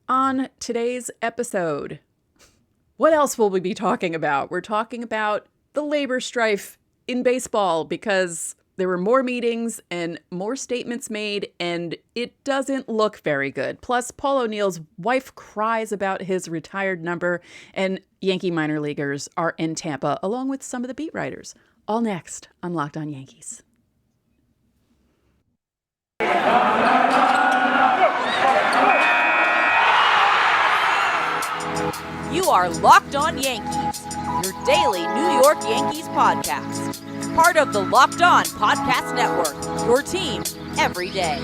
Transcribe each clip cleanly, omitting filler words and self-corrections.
On today's episode, what else will we be talking about? We're talking about the labor strife in baseball because there were more meetings and more statements made, and it doesn't look very good. Plus, Paul O'Neill's wife cries about his retired number, and Yankee minor leaguers are in Tampa, along with some of the beat writers. All next on Locked On Yankees. You are Locked On Yankees, your daily New York Yankees podcast. Part of the Locked On Podcast Network, your team every day.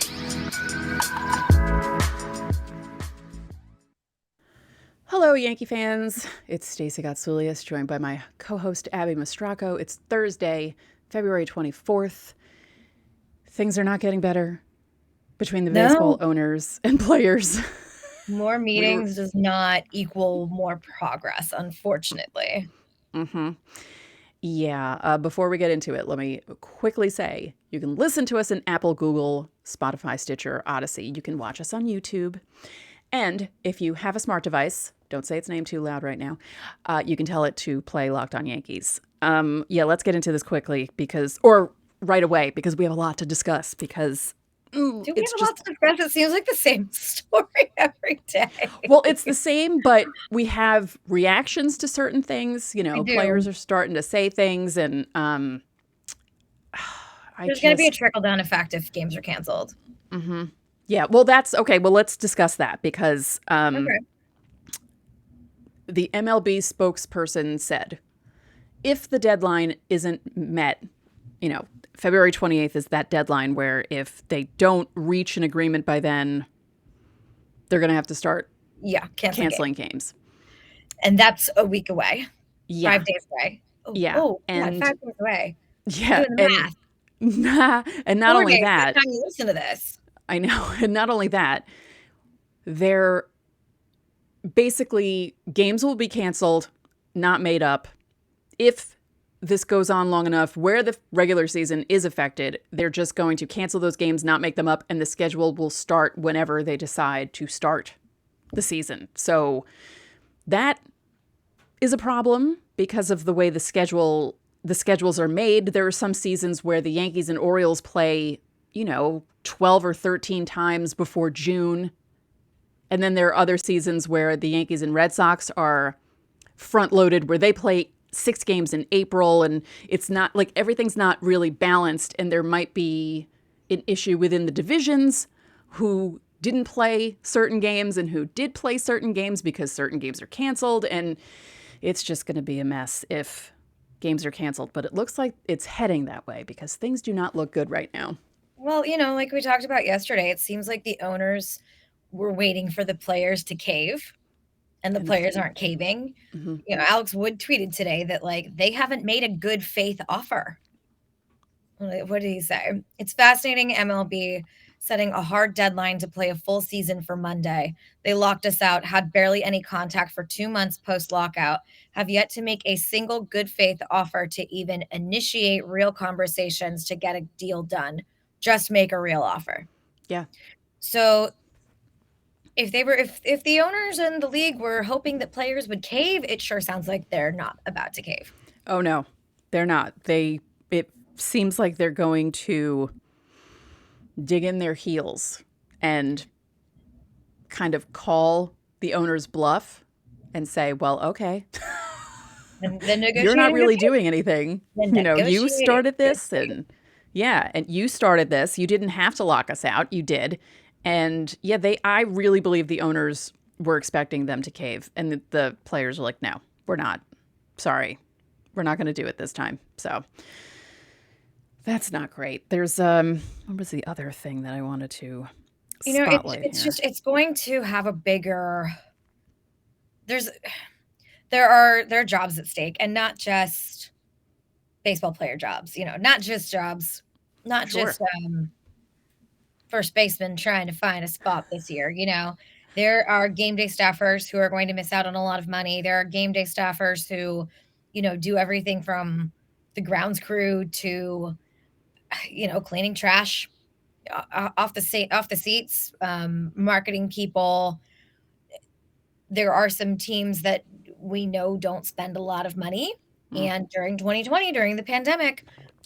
Hello, Yankee fans. It's Stacey Gotsoulias, joined by my co-host, Abbey and Stacey. It's Thursday, February 24th. Things are not getting better between the baseball owners and players. More meetings does not equal more progress, unfortunately. Yeah. Before we get into it, let me quickly say you can listen to us in Apple, Google, Spotify, Stitcher, Odyssey. You can watch us on YouTube. And if you have a smart device, don't say its name too loud right now, you can tell it to play Locked On Yankees. Let's get into this quickly or right away, because we have a lot to discuss because Do we have a lot to discuss? It seems like the same story every day. Well, it's the same, but we have reactions to certain things. You know, players are starting to say things, and there's going to be a trickle-down effect if games are canceled. Mm-hmm. Yeah, well, that's okay. Well, let's discuss that because the MLB spokesperson said if the deadline isn't met, February 28th is that deadline where if they don't reach an agreement by then, they're going to have to start canceling games. And that's a week away. Yeah. 5 days away. And 5 days away. Yeah. And not only that. By the time you listen to this. I know. And not only that, they're basically games will be canceled, not made up. If this goes on long enough where the regular season is affected, they're just going to cancel those games, not make them up, and the schedule will start whenever they decide to start the season. So that is a problem because of the way the schedules are made. There are some seasons where the Yankees and Orioles play, 12 or 13 times before June. And then there are other seasons where the Yankees and Red Sox are front loaded, where they play 6 games in April, and it's not like everything's not really balanced, and there might be an issue within the divisions who didn't play certain games and who did play certain games because certain games are canceled, and it's just going to be a mess if games are canceled. But it looks like it's heading that way because things do not look good right now. Well, like we talked about yesterday, it seems like the owners were waiting for the players to cave. And the players aren't caving. Mm-hmm. Alex Wood tweeted today that they haven't made a good faith offer. What did he say? It's fascinating. MLB setting a hard deadline to play a full season for Monday. They locked us out, had barely any contact for 2 months post lockout, have yet to make a single good faith offer to even initiate real conversations to get a deal done. Just make a real offer. Yeah. So if the owners and the league were hoping that players would cave, it sure sounds like they're not about to cave. Oh no, they're not. It seems like they're going to dig in their heels and kind of call the owner's bluff and say, well, okay, you're not really doing anything. You started this and you started this. You didn't have to lock us out. You did. And I really believe the owners were expecting them to cave, and the players are like, no, we're not. Sorry, we're not going to do it this time. So that's not great. There's what was the other thing that I wanted to spotlight? It's going to have a bigger. There are jobs at stake, and not just baseball player jobs. Not just jobs, not just first baseman trying to find a spot this year. There are game day staffers who are going to miss out on a lot of money. There are game day staffers who, do everything from the grounds crew to, cleaning trash off the seats, marketing people, there are some teams that we know don't spend a lot of money. And during 2020, during the pandemic,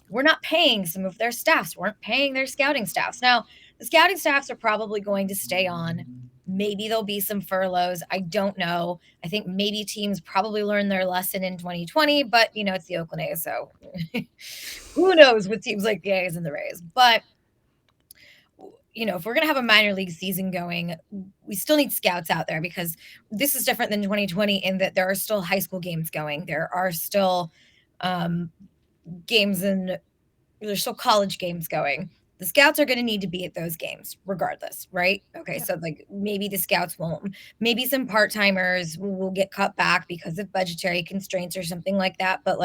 we're not paying some of their staffs, weren't paying their scouting staffs. Now, the scouting staffs are probably going to stay on. Maybe there'll be some furloughs. I don't know. I think maybe teams probably learned their lesson in 2020, but it's the Oakland A's, so who knows with teams like the A's and the Rays. But if we're going to have a minor league season going, we still need scouts out there, because this is different than 2020 in that there are still high school games going. There are still games, and there's still college games going. The scouts are going to need to be at those games regardless, right? Okay, yeah. So maybe the scouts won't. Maybe some part-timers will get cut back because of budgetary constraints or something like that. But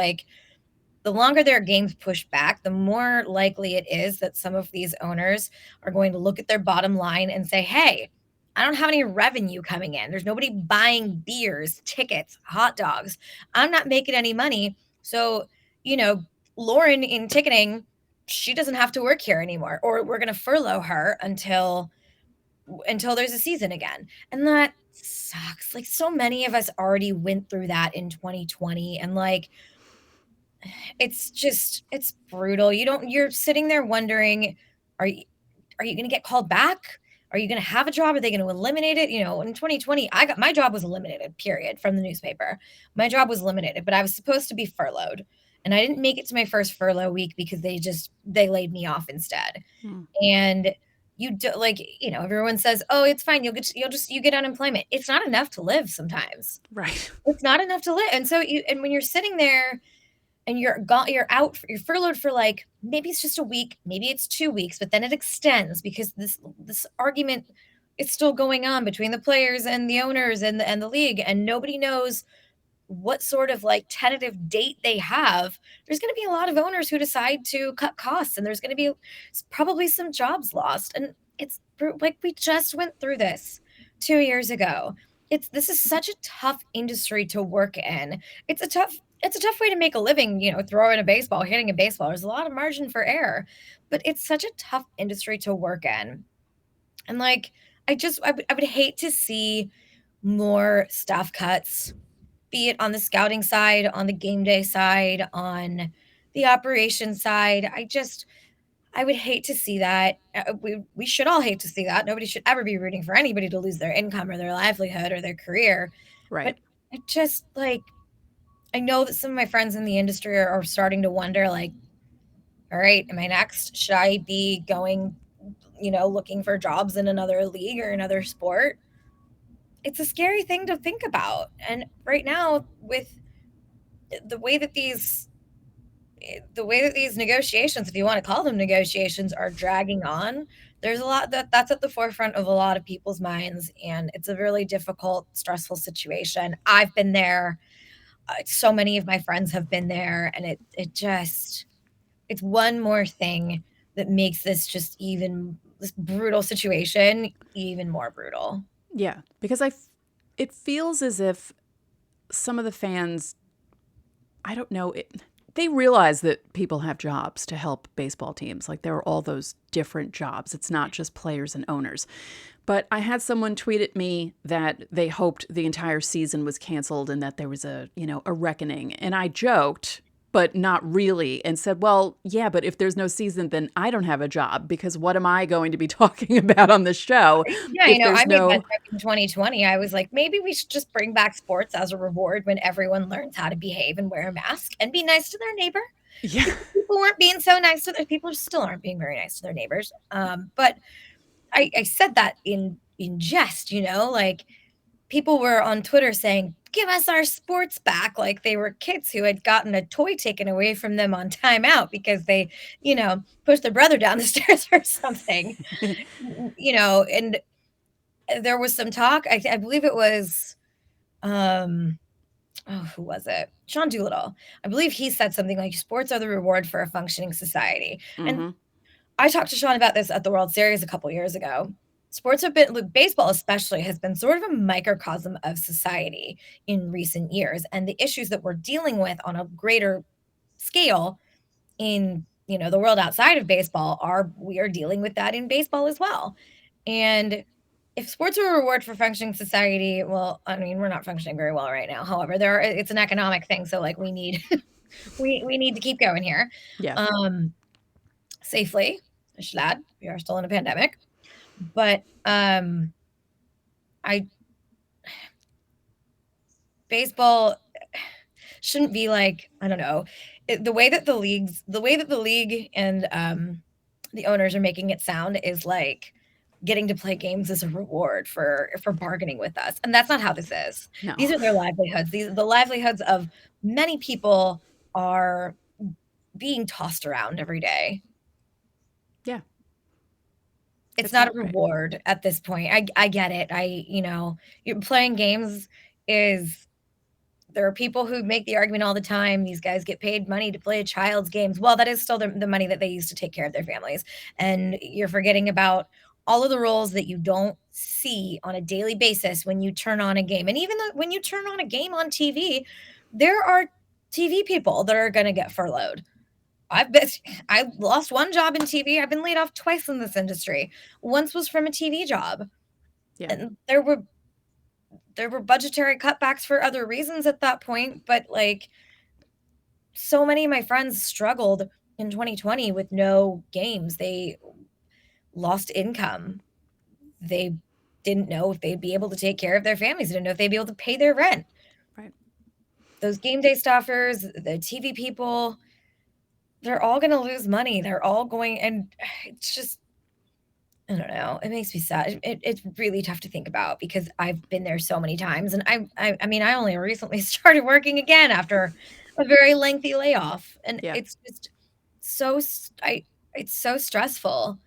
the longer their games push back, the more likely it is that some of these owners are going to look at their bottom line and say, hey, I don't have any revenue coming in. There's nobody buying beers, tickets, hot dogs. I'm not making any money. So, Lauren in ticketing, she doesn't have to work here anymore, or we're going to furlough her until there's a season again. And that sucks. So many of us already went through that in 2020, and it's brutal. You're sitting there wondering, are you going to get called back? Are you going to have a job? Are they going to eliminate it? In 2020, my job was eliminated, period, from the newspaper. My job was eliminated, but I was supposed to be furloughed, and I didn't make it to my first furlough week because they laid me off instead. And everyone says, oh, it's fine. You get unemployment. It's not enough to live sometimes. Right. It's not enough to live. And so when you're sitting there and you're furloughed for maybe it's just a week, maybe it's 2 weeks, but then it extends because this argument is still going on between the players and the owners and the league, and nobody knows what sort of tentative date they have. There's going to be a lot of owners who decide to cut costs, and there's going to be probably some jobs lost. And it's we just went through this 2 years ago. This is such a tough industry to work in. It's a tough way to make a living, throwing a baseball, hitting a baseball. There's a lot of margin for error, but it's such a tough industry to work in. And I would hate to see more staff cuts, be it on the scouting side, on the game day side, on the operations side. I would hate to see that. We should all hate to see that. Nobody should ever be rooting for anybody to lose their income or their livelihood or their career. Right. But I know that some of my friends in the industry are starting to wonder, all right, am I next? Should I be going, looking for jobs in another league or another sport? It's a scary thing to think about. And right now, with the way that these negotiations, if you want to call them negotiations, are dragging on, there's a lot that's at the forefront of a lot of people's minds. And it's a really difficult, stressful situation. I've been there. So many of my friends have been there, and it's one more thing that makes this brutal situation even more brutal. Yeah, because it feels as if some of the fans, I don't know, they realize that people have jobs to help baseball teams. There are all those different jobs. It's not just players and owners. But I had someone tweet at me that they hoped the entire season was canceled and that there was a reckoning. And I joked, but not really, and said, well, yeah, but if there's no season, then I don't have a job, because what am I going to be talking about on the show? Yeah, I made that joke in 2020. I was like, maybe we should just bring back sports as a reward when everyone learns how to behave and wear a mask and be nice to their neighbor. Yeah. People weren't being so nice to people still aren't being very nice to their neighbors. But I said that in jest, people were on Twitter saying, give us our sports back, like they were kids who had gotten a toy taken away from them on timeout because they, pushed their brother down the stairs or something. And there was some talk, I believe it was, who was it? Sean Doolittle. I believe he said something like, sports are the reward for a functioning society. Mm-hmm. And I talked to Sean about this at the World Series a couple years ago. Baseball especially, has been sort of a microcosm of society in recent years. And the issues that we're dealing with on a greater scale in, the world outside of baseball we are dealing with that in baseball as well. And if sports are a reward for functioning society, well, I mean, we're not functioning very well right now. However, it's an economic thing, so like we need we need to keep going here. Yeah. Safely, I should add. We are still in a pandemic. But baseball shouldn't be like, I don't know, the way that the league and the owners are making it sound is like getting to play games as a reward for bargaining with us, and that's not how this is. No. These are their livelihoods. The livelihoods of many people are being tossed around every day. Yeah. It's not a reward at this point. I get it. You're playing games is there are people who make the argument all the time. These guys get paid money to play a child's games. Well, that is still the money that they use to take care of their families. And you're forgetting about all of the roles that you don't see on a daily basis when you turn on a game. And even when you turn on a game on TV, there are TV people that are going to get furloughed. I lost one job in TV. I've been laid off twice in this industry. Once was from a TV job. Yeah. And there were budgetary cutbacks for other reasons at that point, but like so many of my friends struggled in 2020 with no games. They lost income. They didn't know if they'd be able to take care of their families. They didn't know if they'd be able to pay their rent. Right. Those game day staffers, the TV people, they're all going to lose money. They're all going, and it's just, I don't know. It makes me sad. It's really tough to think about because I've been there so many times, and I mean, I only recently started working again after a very lengthy layoff, and it's just it's so stressful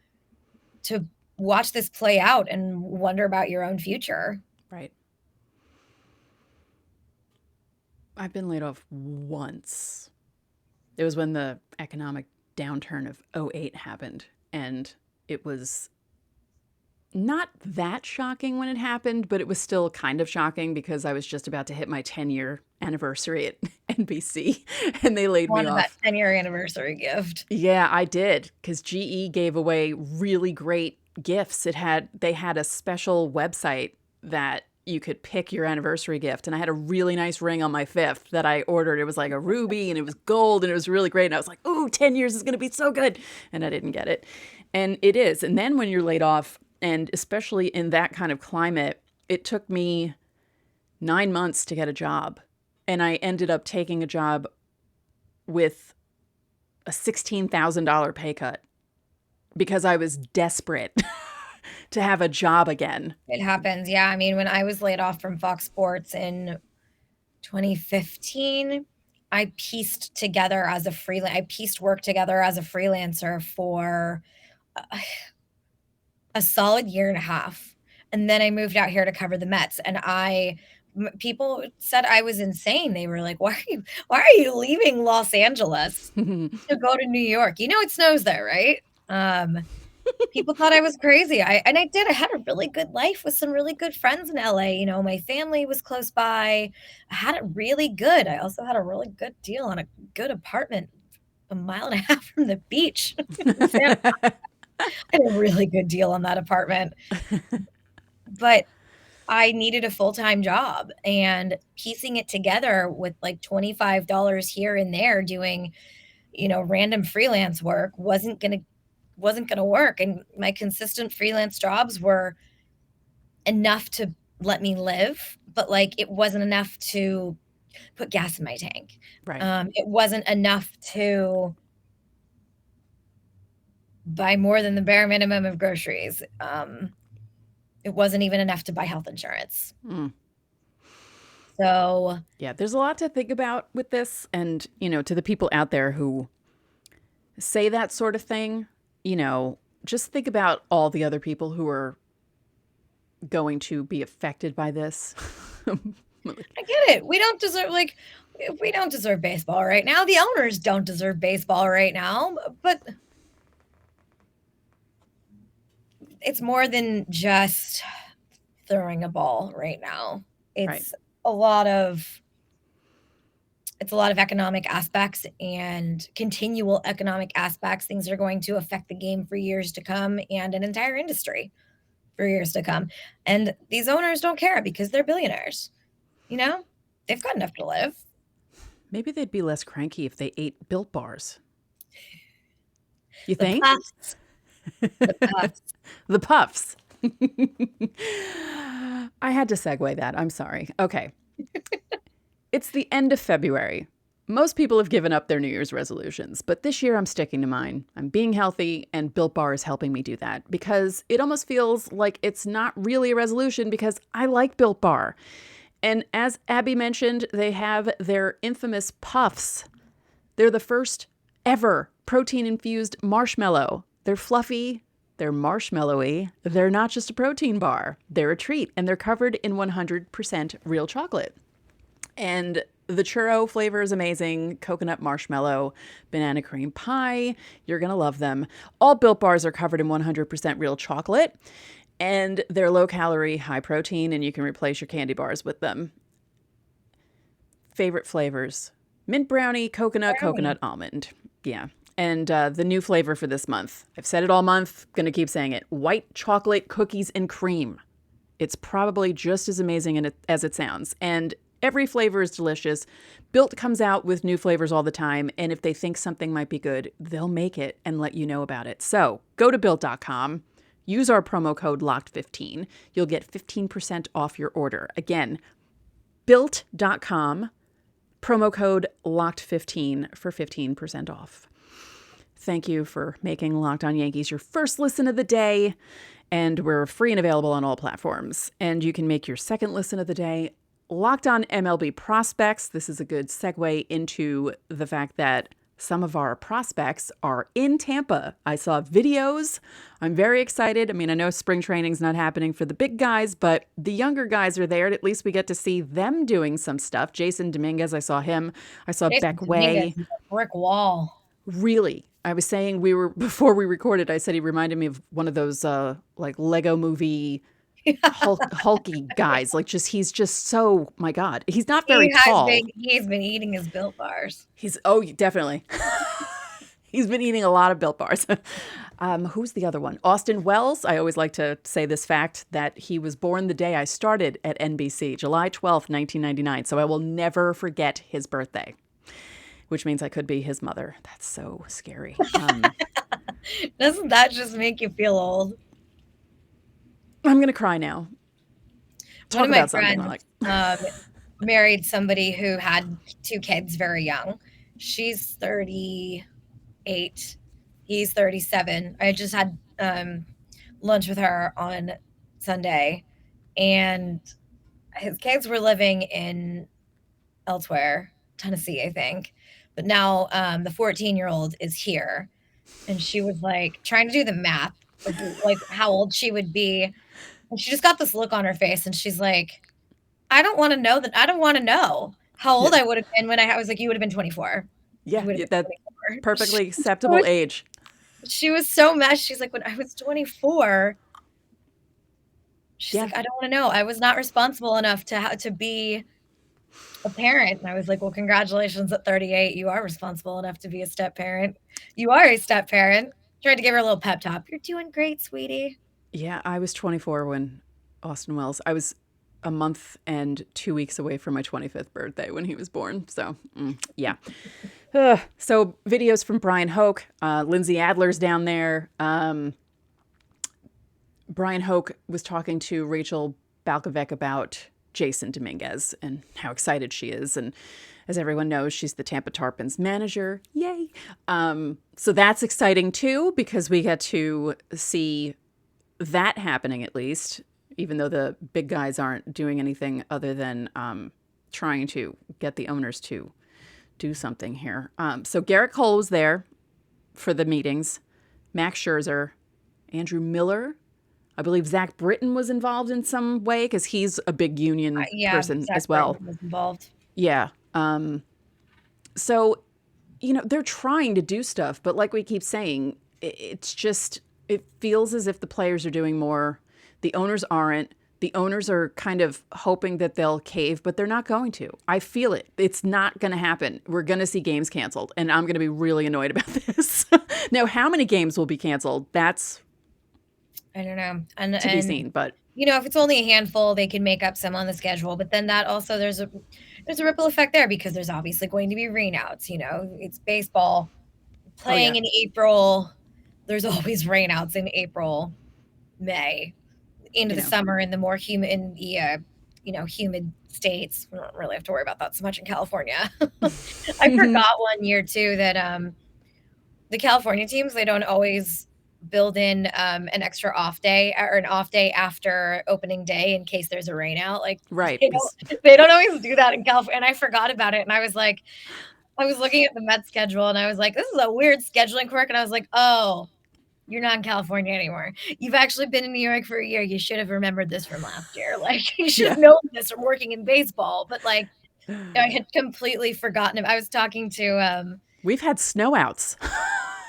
to watch this play out and wonder about your own future. Right. I've been laid off once. It was when the economic downturn of 2008 happened, and it was not that shocking when it happened, but it was still kind of shocking because I was just about to hit my 10-year anniversary at NBC, and they laid me off. That 10-year anniversary gift. Yeah, I did, because GE gave away really great gifts. They had a special website that you could pick your anniversary gift, and I had a really nice ring on my 5th that I ordered. It was like a ruby, and it was gold, and it was really great, and I was like, ooh, 10 years is going to be so good, and I didn't get it. And it is. And then when you're laid off, and especially in that kind of climate, it took me 9 months to get a job. And I ended up taking a job with a $16,000 pay cut because I was desperate to have a job again. It happens. Yeah. I mean, when I was laid off from Fox Sports in 2015, I pieced work together as a freelancer for a solid year and a half. And then I moved out here to cover the Mets, and people said I was insane. They were like, why are you leaving Los Angeles to go to New York? You know, it snows there, right? People thought I was crazy. I did. I had a really good life with some really good friends in LA. You know, my family was close by. I had it really good. I also had a really good deal on a good apartment a mile and a half from the beach. I had a really good deal on that apartment. But I needed a full-time job, and piecing it together with like $25 here and there doing, random freelance work wasn't going to work. And my consistent freelance jobs were enough to let me live, but like it wasn't enough to put gas in my tank. Right. It wasn't enough to buy more than the bare minimum of groceries. It wasn't even enough to buy health insurance. So yeah, there's a lot to think about with this. And, to the people out there who say that sort of thing, just think about all the other people who are going to be affected by this. I get it. We don't deserve baseball right now. The owners don't deserve baseball right now, but it's more than just throwing a ball right now. It's a lot of economic aspects and continual economic aspects, things that are going to affect the game for years to come and an entire industry for years to come. And these owners don't care because they're billionaires. They've got enough to live. Maybe they'd be less cranky if they ate Built Bars. You The think? puffs. The puffs. The puffs. I had to segue that. I'm sorry. Okay. It's the end of February. Most people have given up their New Year's resolutions, but this year I'm sticking to mine. I'm being healthy, and Built Bar is helping me do that because it almost feels like it's not really a resolution because I like Built Bar. And as Abby mentioned, they have their infamous puffs. They're the first ever protein-infused marshmallow. They're fluffy, they're marshmallowy, they're not just a protein bar. They're a treat, and they're covered in 100% real chocolate. And the churro flavor is amazing. Coconut marshmallow, banana cream pie. You're going to love them. All Built Bars are covered in 100% real chocolate. And they're low calorie, high protein, and you can replace your candy bars with them. Favorite flavors: mint brownie, coconut almond. Yeah. And the new flavor for this month, I've said it all month, going to keep saying it: white chocolate cookies and cream. It's probably just as amazing as it sounds. And every flavor is delicious. Built comes out with new flavors all the time. And if they think something might be good, they'll make it and let you know about it. So go to Built.com. Use our promo code LOCKED15. You'll get 15% off your order. Again, Built.com, promo code LOCKED15 for 15% off. Thank you for making Locked On Yankees your first listen of the day. And we're free and available on all platforms. And you can make your second listen of the day Locked On MLB Prospects. This is a good segue into the fact that some of our prospects are in Tampa. I saw videos. I'm very excited. I mean, I know spring training's not happening for the big guys, but the younger guys are there. And at least we get to see them doing some stuff. Jason Dominguez, I saw him. I saw Beck Way. Brick wall. Really? I was saying before we recorded, I said he reminded me of one of those like Lego movie hulky guys. Like he's just so, my God, he's not very tall. He's been eating his Built Bars. Definitely. He's been eating a lot of Built Bars. Who's the other one? Austin Wells. I always like to say this fact that he was born the day I started at NBC, July 12th, 1999. So I will never forget his birthday, which means I could be his mother. That's so scary. Doesn't that just make you feel old? I'm going to cry now. One of my friends married somebody who had 2 kids very young. She's 38. He's 37. I just had lunch with her on Sunday, and his kids were living in elsewhere, Tennessee, I think. But now the 14-year-old is here, and she was like trying to do the math of like how old she would be. And she just got this look on her face, and she's like, I don't want to know that. I don't want to know how old I would have been when I was like, you would have been 24. Yeah, that's perfectly acceptable age. She was so mad. She's like, when I was 24, she's like, I don't want to know. I was not responsible enough to be a parent. And I was like, well, congratulations at 38. You are responsible enough to be a step parent. You are a step parent. Tried to give her a little pep talk. You're doing great, sweetie. Yeah, I was 24 when Austin Wells, I was a month and 2 weeks away from my 25th birthday when he was born. So, yeah. So videos from Brian Hoke, Lindsay Adler's down there. Brian Hoke was talking to Rachel Balkovec about Jason Dominguez and how excited she is. And as everyone knows, she's the Tampa Tarpons manager. Yay. So that's exciting too, because we get to see that happening at least, even though the big guys aren't doing anything other than trying to get the owners to do something here. So Garrett Cole was there for the meetings. Max Scherzer, Andrew Miller. I believe Zach Britton was involved in some way because he's a big union person Zach as well. Britton was involved. Yeah. So, they're trying to do stuff, but like we keep saying, it's just, it feels as if the players are doing more. The owners aren't. The owners are kind of hoping that they'll cave, but they're not going to. I feel it. It's not going to happen. We're going to see games canceled, and I'm going to be really annoyed about this. Now, how many games will be canceled? That's I don't know. to be seen, but If it's only a handful, they can make up some on the schedule. But then that also there's a ripple effect there because there's obviously going to be rainouts. It's baseball playing in April. There's always rainouts in April, May, into the summer in the more humid humid states. We don't really have to worry about that so much in California. I forgot one year too that the California teams, they don't always build in an extra off day or an off day after opening day in case there's a rain out. Like right. They don't always do that in California. And I forgot about it. And I was looking at the Mets schedule and I was like, this is a weird scheduling quirk. And I was like, oh, you're not in California anymore. You've actually been in New York for a year. You should have remembered this from last year. Like you should have known this from working in baseball. But I had completely forgotten. I was talking to we've had snowouts.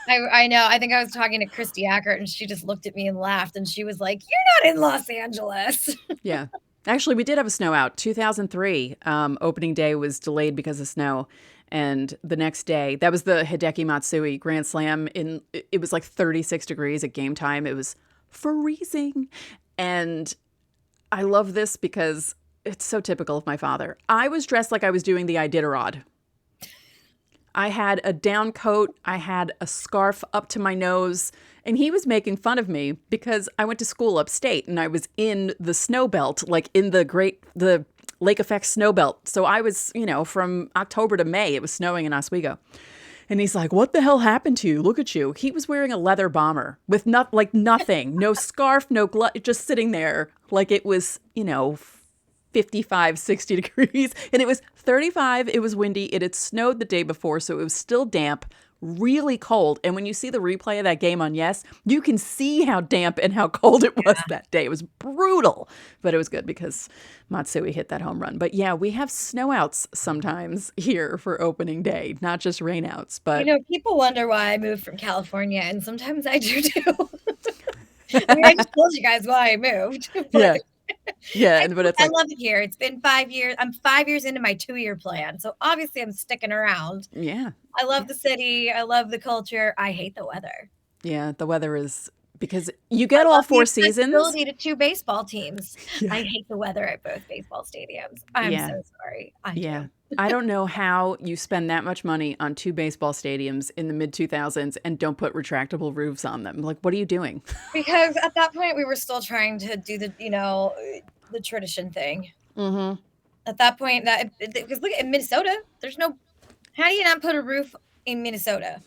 I know. I think I was talking to Christy Ackert and she just looked at me and laughed and she was like, you're not in Los Angeles. Yeah. Actually, we did have a snow out. 2003 opening day was delayed because of snow. And the next day, that was the Hideki Matsui Grand Slam. It was like 36 degrees at game time. It was freezing. And I love this because it's so typical of my father. I was dressed like I was doing the Iditarod. I had a down coat. I had a scarf up to my nose. And he was making fun of me because I went to school upstate and I was in the snow belt, like in the lake effect snow belt. So I was, from October to May, it was snowing in Oswego. And he's like, what the hell happened to you? Look at you. He was wearing a leather bomber with nothing, no scarf, no glove, just sitting there like it was, 55, 60 degrees. And it was 35. It was windy. It had snowed the day before. So it was still damp, really cold. And when you see the replay of that game on Yes, you can see how damp and how cold it was that day. It was brutal, but it was good because Matsui hit that home run. But yeah, we have snowouts sometimes here for opening day, not just rainouts. But people wonder why I moved from California, and sometimes I do too. I just told you guys why I moved. Yeah. Yeah, but I love it here. It's been 5 years. I'm 5 years into my 2-year plan. So obviously I'm sticking around. Yeah. I love the city. I love the culture. I hate the weather. Yeah, the weather is because you get all 4 seasons. Ability to 2 baseball teams. Yeah. I hate the weather at both baseball stadiums. I'm so sorry. I don't know how you spend that much money on 2 baseball stadiums in the mid-2000s and don't put retractable roofs on them. Like, what are you doing? Because at that point, we were still trying to do the tradition thing. Mm-hmm. At that point, because look at Minnesota, how do you not put a roof in Minnesota?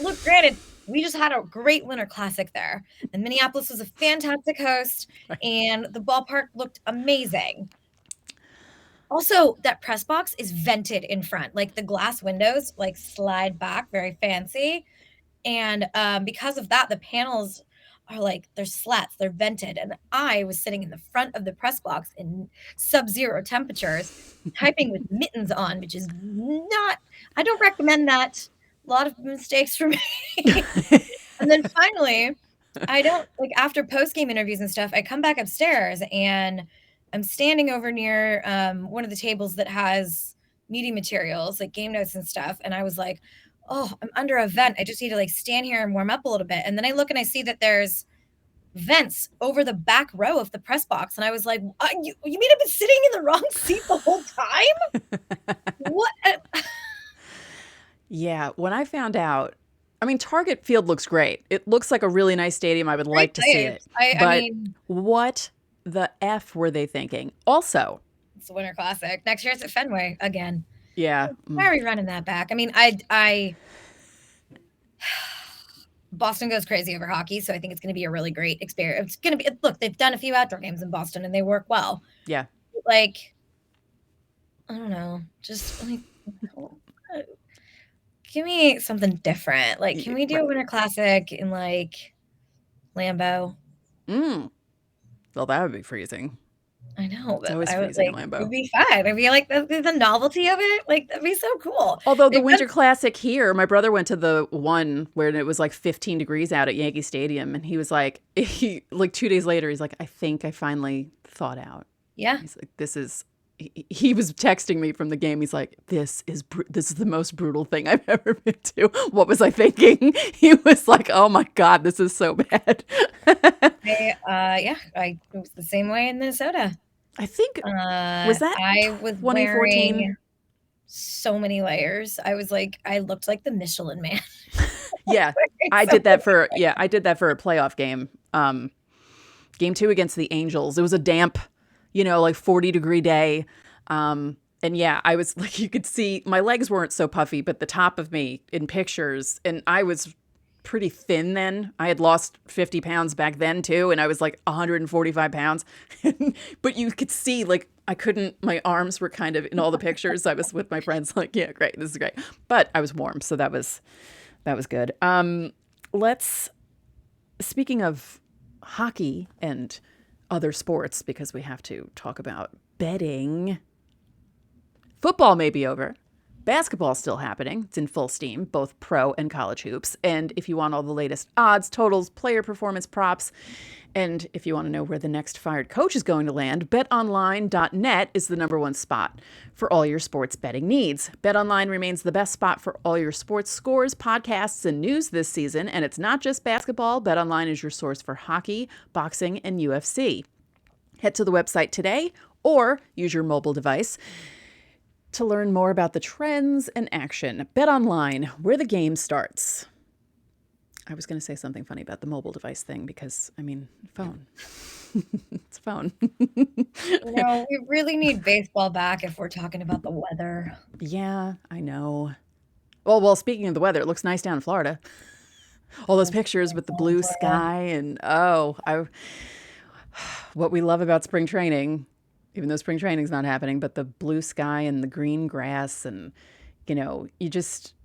Look, granted, we just had a great Winter Classic there, and Minneapolis was a fantastic host, and the ballpark looked amazing. Also, that press box is vented in front. Like the glass windows slide back, very fancy. And because of that, the panels are they're slats, they're vented. And I was sitting in the front of the press box in sub-zero temperatures, typing with mittens on, which is I don't recommend that. A lot of mistakes for me. And then finally, after post-game interviews and stuff, I come back upstairs and I'm standing over near one of the tables that has meeting materials, like game notes and stuff. And I was like, oh, I'm under a vent. I just need to stand here and warm up a little bit. And then I look and I see that there's vents over the back row of the press box. And I was like, you mean I've been sitting in the wrong seat the whole time? What? Yeah. When I found out, Target Field looks great. It looks like a really nice stadium. I would like to see it. What the F were they thinking? Also, it's the Winter Classic. Next year it's at Fenway again. Yeah. Why are we running that back? Boston goes crazy over hockey, so I think it's going to be a really great experience. It's going to be, look, they've done a few outdoor games in Boston and they work well. Yeah. I don't know, just give me something different. Can we do a Winter Classic in Lambeau? Well, that would be freezing. I know, but it's always freezing in Lambeau. It'd be fun. I'd be the novelty of it. That'd be so cool. Although the Winter Classic here, my brother went to the one where it was 15 degrees out at Yankee Stadium, and he was 2 days later, he's like, I think I finally thawed out. Yeah. He's like, this is. He was texting me from the game. He's like, this is the most brutal thing I've ever been to. What was I thinking? He was like, oh my God, this is so bad. It was the same way in Minnesota. I think, was that I was 2014? wearing so many layers. I looked like the Michelin Man. Yeah, I did that for a playoff game. Game 2 against the Angels. It was a damp, like 40-degree day. And yeah, I was like, you could see my legs weren't so puffy, but the top of me in pictures, and I was pretty thin then. I had lost 50 pounds back then too, and I was like 145 pounds. But you could see, like, my arms were kind of in all the pictures. I was with my friends like, yeah, great, this is great. But I was warm, so that was good. Speaking of hockey and other sports, because we have to talk about betting. Football may be over. Basketball's still happening. It's in full steam, both pro and college hoops. And if you want all the latest odds, totals, player performance props, and if you want to know where the next fired coach is going to land, betonline.net is the #1 spot for all your sports betting needs. BetOnline remains the best spot for all your sports scores, podcasts, and news this season. And it's not just basketball. BetOnline is your source for hockey, boxing, and UFC. Head to the website today or use your mobile device to learn more about the trends and action. BetOnline, where the game starts. I was going to say something funny about the mobile device thing because, phone. It's a phone. We really need baseball back if we're talking about the weather. Yeah, I know. Well, speaking of the weather, it looks nice down in Florida. All those pictures with the blue sky and, what we love about spring training, even though spring training's not happening, but the blue sky and the green grass and, you just...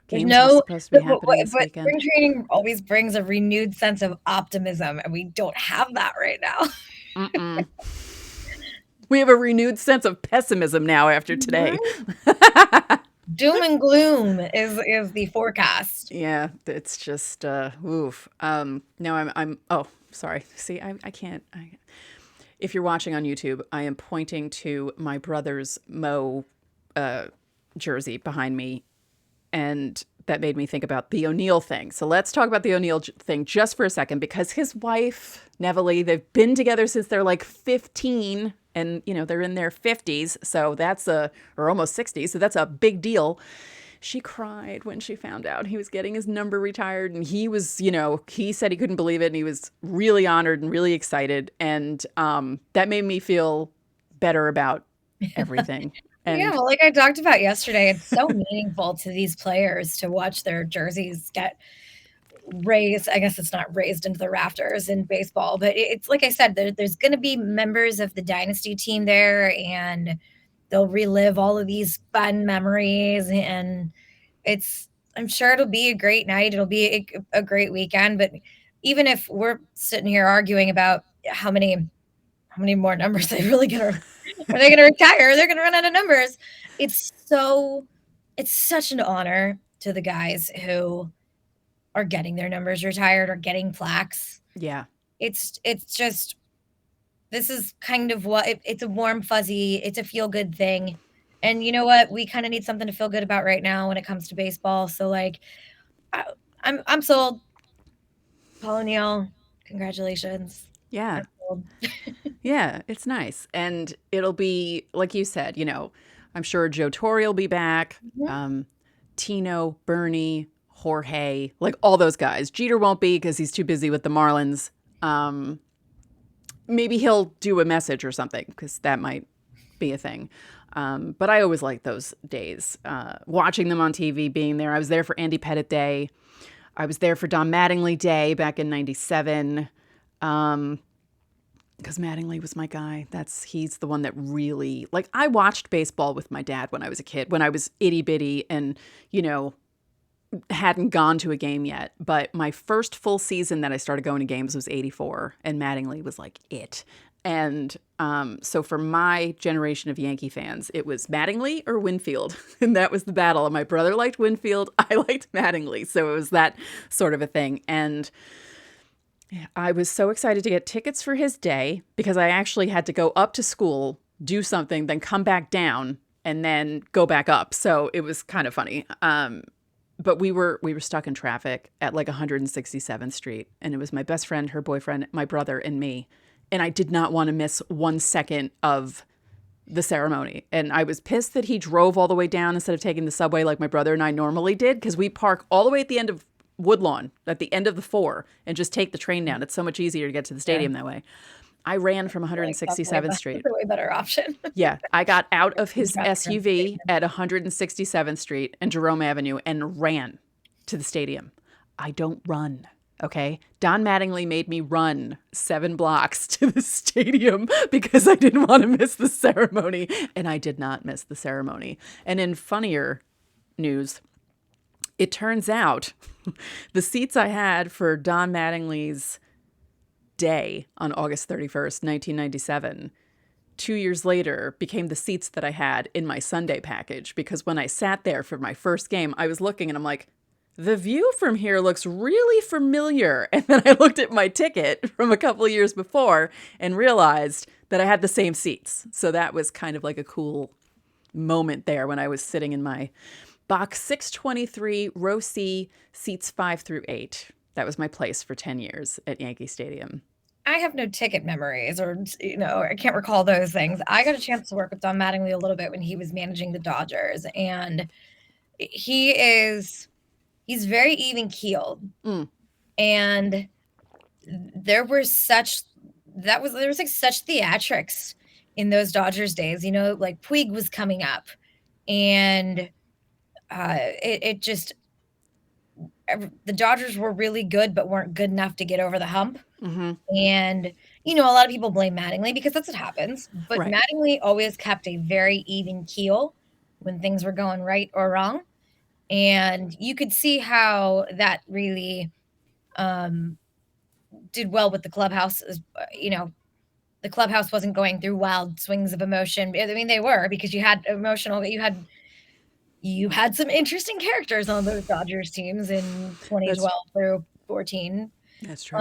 Games are supposed to be happening this weekend. Spring training always brings a renewed sense of optimism, and we don't have that right now. We have a renewed sense of pessimism now after today. Doom and gloom is the forecast. Yeah, it's just oof. No, I'm. Oh, sorry. See, I can't. If you're watching on YouTube, I am pointing to my brother's Mo jersey behind me. And that made me think about the O'Neill thing. So let's talk about the O'Neill thing just for a second, because his wife, Neville, they've been together since they're like 15 and, they're in their 50s. So or almost 60s. So that's a big deal. She cried when she found out he was getting his number retired. And he was, he said he couldn't believe it. And he was really honored and really excited. And that made me feel better about everything. Well, like I talked about yesterday, it's so meaningful to these players to watch their jerseys get raised. I guess it's not raised into the rafters in baseball, but it's like I said, there's going to be members of the dynasty team there, and they'll relive all of these fun memories. And I'm sure it'll be a great night. It'll be a great weekend. But even if we're sitting here arguing about how many more numbers they really are they going to retire? They're going to run out of numbers. It's such an honor to the guys who are getting their numbers retired or getting plaques. Yeah. It's just, this is kind of it's a warm, fuzzy, it's a feel good thing. And you know what? We kind of need something to feel good about right now when it comes to baseball. So like, I'm sold. Paul O'Neill, congratulations. Yeah. Yeah, it's nice. And it'll be, like you said, I'm sure Joe Torre will be back. Mm-hmm. Tino, Bernie, Jorge, like all those guys. Jeter won't be because he's too busy with the Marlins. Maybe he'll do a message or something because that might be a thing. But I always like those days. Watching them on TV, being there. I was there for Andy Pettitte Day. I was there for Don Mattingly Day back in 97. Because Mattingly was my guy. He's the one that really, like, I watched baseball with my dad when I was a kid, when I was itty bitty and, hadn't gone to a game yet. But my first full season that I started going to games was 84, and Mattingly was like it. And so for my generation of Yankee fans, it was Mattingly or Winfield. And that was the battle. And my brother liked Winfield. I liked Mattingly. So it was that sort of a thing. And I was so excited to get tickets for his day because I actually had to go up to school, do something, then come back down and then go back up. So it was kind of funny. But we were stuck in traffic at like 167th Street, and it was my best friend, her boyfriend, my brother, and me. And I did not want to miss 1 second of the ceremony. And I was pissed that he drove all the way down instead of taking the subway like my brother and I normally did, because we park all the way at the end of Woodlawn, at the end of the 4, and just take the train down. It's so much easier to get to the stadium that way. I ran from 167th Street. That's a way better option. Yeah. I got out of his SUV at 167th Street and Jerome Avenue and ran to the stadium. I don't run. Okay. Don Mattingly made me run 7 blocks to the stadium because I didn't want to miss the ceremony. And I did not miss the ceremony. And in funnier news, it turns out the seats I had for Don Mattingly's day on August 31st, 1997, 2 years later became the seats that I had in my Sunday package, because when I sat there for my first game, I was looking and I'm like, the view from here looks really familiar. And then I looked at my ticket from a couple of years before and realized that I had the same seats. So that was kind of like a cool moment there when I was sitting in my box 623, row C, seats 5 through 8. That was my place for 10 years at Yankee Stadium. I have no ticket memories, or, I can't recall those things. I got a chance to work with Don Mattingly a little bit when he was managing the Dodgers, and he's very even keeled. And there was such theatrics in those Dodgers days, like Puig was coming up, and it just, the Dodgers were really good, but weren't good enough to get over the hump. Mm-hmm. And, a lot of people blame Mattingly because that's what happens. But Right. Mattingly always kept a very even keel when things were going right or wrong. And you could see how that really did well with the clubhouse. The clubhouse wasn't going through wild swings of emotion. I mean, they were, because you had some interesting characters on those Dodgers teams in 2012 through 14. That's true.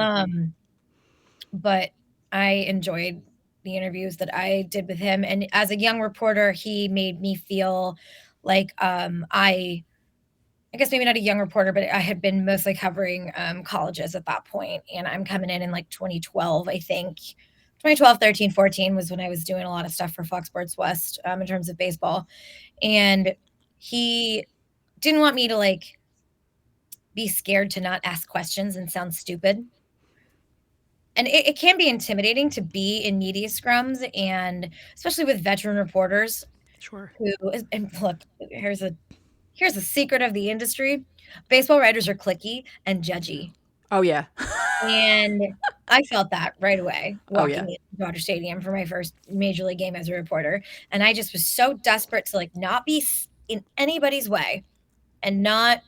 But I enjoyed the interviews that I did with him. And as a young reporter, he made me feel like I guess maybe not a young reporter, but I had been mostly covering colleges at that point. And I'm coming in like 2012, I think. 2012, 13, 14 was when I was doing a lot of stuff for Fox Sports West in terms of baseball. And he didn't want me to like be scared to not ask questions and sound stupid. And it can be intimidating to be in media scrums, and especially with veteran reporters. Sure. And look, here's a secret of the industry. Baseball writers are cliquey and judgy. Oh, yeah. And I felt that right away walking into Dodger Stadium for my first major league game as a reporter. And I just was so desperate to like not be in anybody's way and not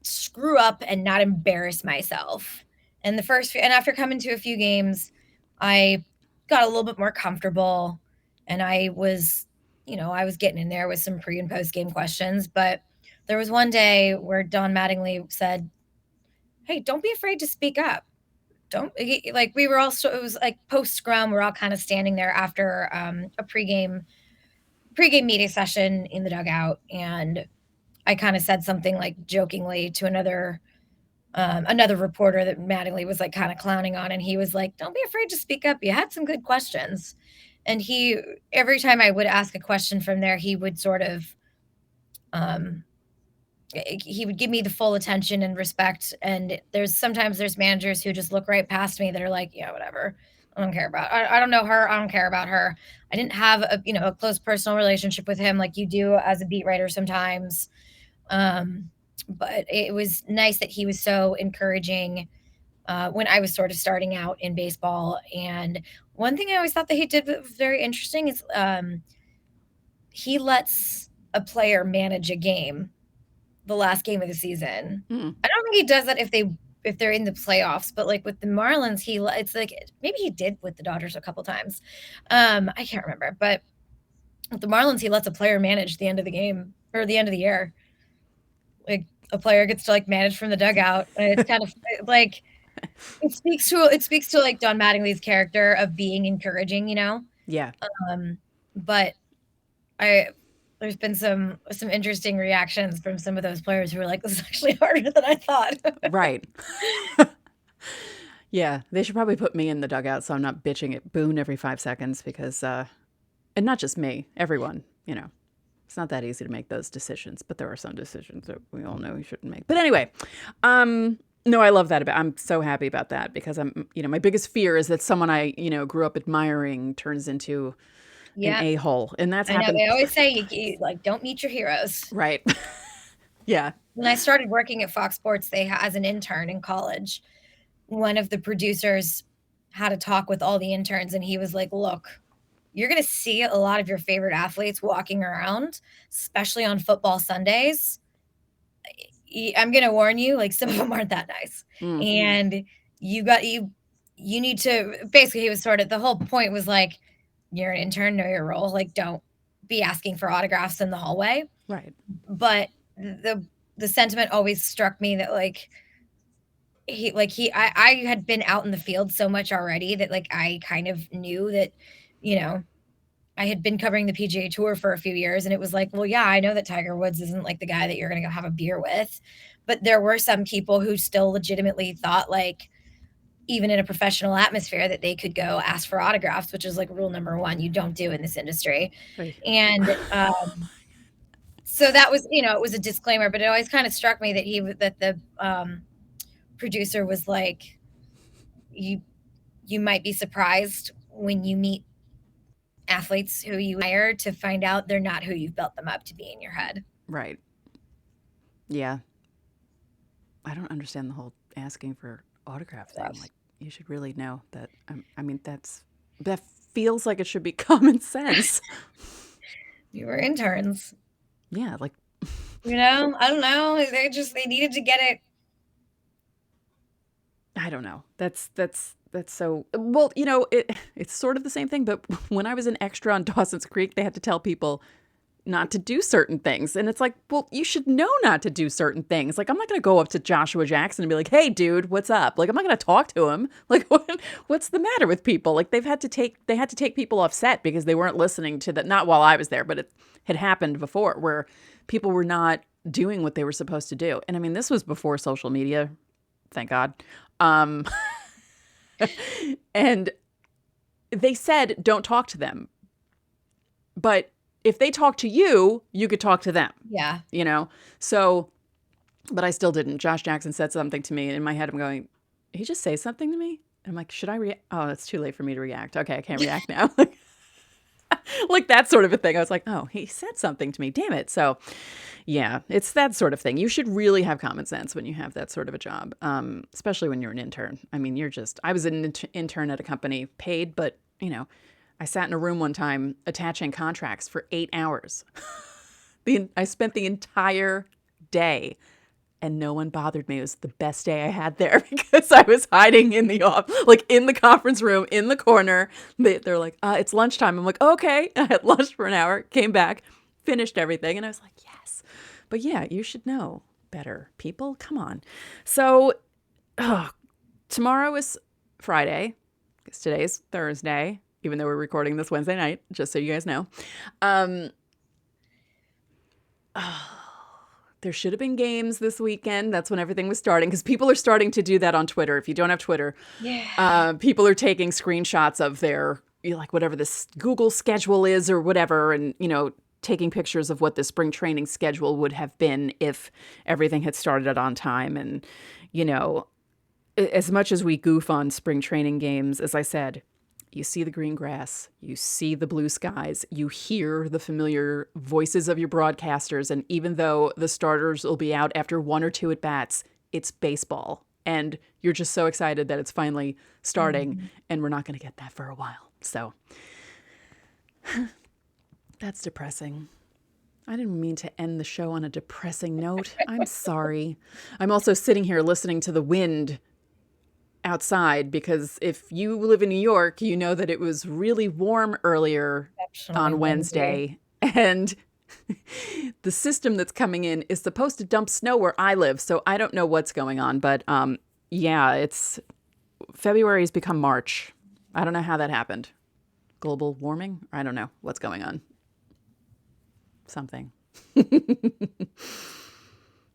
screw up and not embarrass myself. And after coming to a few games, I got a little bit more comfortable, and I was getting in there with some pre and post game questions. But there was one day where Don Mattingly said, "Hey, don't be afraid to speak up. It was like post scrum. We're all kind of standing there after a pregame media session in the dugout. And I kind of said something like jokingly to another reporter that Mattingly was like kind of clowning on. And he was like, "Don't be afraid to speak up. You had some good questions." And every time I would ask a question from there, he would sort of, he would give me the full attention and respect. And sometimes there's managers who just look right past me that are like, "Yeah, whatever. I don't care about, I don't know her. I don't care about her." I didn't have a close personal relationship with him like you do as a beat writer sometimes. But it was nice that he was so encouraging when I was sort of starting out in baseball. And one thing I always thought that he did was very interesting is he lets a player manage a game, the last game of the season. I don't think he does that if they're in the playoffs, but like with the Marlins, it's like maybe he did with the Dodgers a couple times. I can't remember, but with the Marlins, he lets a player manage the end of the game or the end of the year. Like a player gets to like manage from the dugout. And it's kind of like it speaks to like Don Mattingly's character of being encouraging, Yeah. But I there's been some interesting reactions from some of those players who were like, this is actually harder than I thought. Right. Yeah, they should probably put me in the dugout so I'm not bitching at Boone every 5 seconds because, and not just me, everyone, it's not that easy to make those decisions, but there are some decisions that we all know we shouldn't make. But anyway, no, I love that. I'm so happy about that because my biggest fear is that someone I, grew up admiring turns into an a-hole. And that's happened. They always say you don't meet your heroes. Right. Yeah. When I started working at Fox Sports, as an intern in college, one of the producers had a talk with all the interns and he was like, look, you're going to see a lot of your favorite athletes walking around, especially on football Sundays. I'm going to warn you, like some of them aren't that nice. Mm-hmm. And you need to, basically he was sort of, the whole point was like, you're an intern, know your role. Like, don't be asking for autographs in the hallway. Right. But the sentiment always struck me that I had been out in the field so much already that I kind of knew that, I had been covering the PGA Tour for a few years and it was like, well, yeah, I know that Tiger Woods isn't like the guy that you're going to go have a beer with. But there were some people who still legitimately thought even in a professional atmosphere that they could go ask for autographs, which is rule number 1, you don't do in this industry. Right. And so that was, it was a disclaimer, but it always kind of struck me that the producer was like, you might be surprised when you meet athletes who you hire to find out they're not who you've built them up to be in your head. Right. Yeah. I don't understand the whole asking for autograph thing. You should really know that. That feels like it should be common sense. You were interns. Yeah. I don't know. They needed to get it. I don't know. That's so, well, it's sort of the same thing, but when I was an extra on Dawson's Creek, they had to tell people not to do certain things. And it's like, well, you should know not to do certain things. I'm not going to go up to Joshua Jackson and be like, hey, dude, what's up? I'm not going to talk to him. What's the matter with people? They had to take people off set because they weren't listening to that. Not while I was there, but it had happened before where people were not doing what they were supposed to do. And this was before social media. Thank God. And they said, don't talk to them. But if they talk to you, you could talk to them. Yeah. So, but I still didn't. Josh Jackson said something to me. In my head, I'm going, he just say something to me? And I'm like, should I react? Oh, it's too late for me to react. Okay, I can't react now. That sort of a thing. I was like, oh, he said something to me. Damn it. So, yeah, it's that sort of thing. You should really have common sense when you have that sort of a job, especially when you're an intern. I was an intern at a company, paid, but, I sat in a room one time attaching contracts for 8 hours. I spent the entire day and no one bothered me. It was the best day I had there because I was hiding in the in the conference room in the corner. They're like, it's lunchtime. I'm like, okay. I had lunch for an hour, came back, finished everything. And I was like, yes. But yeah, you should know better, people. Come on. So tomorrow is Friday because today is Thursday, even though we're recording this Wednesday night, just so you guys know. There should have been games this weekend. That's when everything was starting because people are starting to do that on Twitter. If you don't have Twitter, people are taking screenshots of their, whatever this Google schedule is or whatever, and, taking pictures of what the spring training schedule would have been if everything had started on time. And, as much as we goof on spring training games, as I said, you see the green grass, you see the blue skies, you hear the familiar voices of your broadcasters. And even though the starters will be out after 1 or 2 at-bats, it's baseball. And you're just so excited that it's finally starting, and we're not going to get that for a while. So that's depressing. I didn't mean to end the show on a depressing note. I'm sorry. I'm also sitting here listening to the wind outside because if you live in New York, you know that it was really warm earlier on Wednesday. And the system that's coming in is supposed to dump snow where I live. So I don't know what's going on. But it's February has become March. I don't know how that happened. Global warming? I don't know what's going on. something.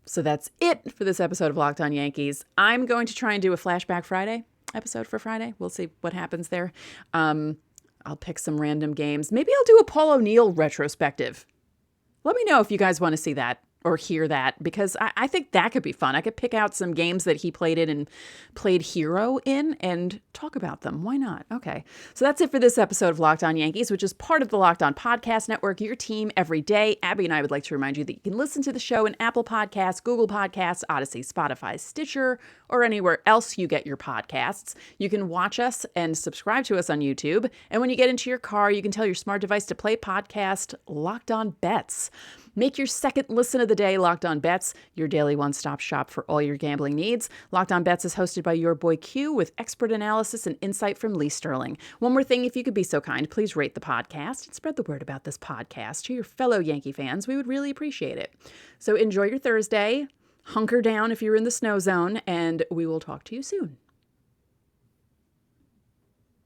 So that's it for this episode of Locked On Yankees. I'm going to try and do a Flashback Friday episode for Friday. We'll see what happens there. I'll pick some random games. Maybe I'll do a Paul O'Neill retrospective. Let me know if you guys want to see that or hear that, because I think that could be fun. I could pick out some games that he played in and played hero in and talk about them. Why not? Okay. So that's it for this episode of Locked On Yankees, which is part of the Locked On Podcast Network, your team every day. Abby and I would like to remind you that you can listen to the show in Apple Podcasts, Google Podcasts, Odyssey, Spotify, Stitcher, or anywhere else you get your podcasts. You can watch us and subscribe to us on YouTube. And when you get into your car, you can tell your smart device to play podcast Locked On Bets. Make your second listen of the day Locked On Bets, your daily one-stop shop for all your gambling needs. Locked On Bets is hosted by your boy Q with expert analysis and insight from Lee Sterling. One more thing, if you could be so kind, please rate the podcast and spread the word about this podcast to your fellow Yankee fans. We would really appreciate it. So enjoy your Thursday, hunker down if you're in the snow zone, and we will talk to you soon.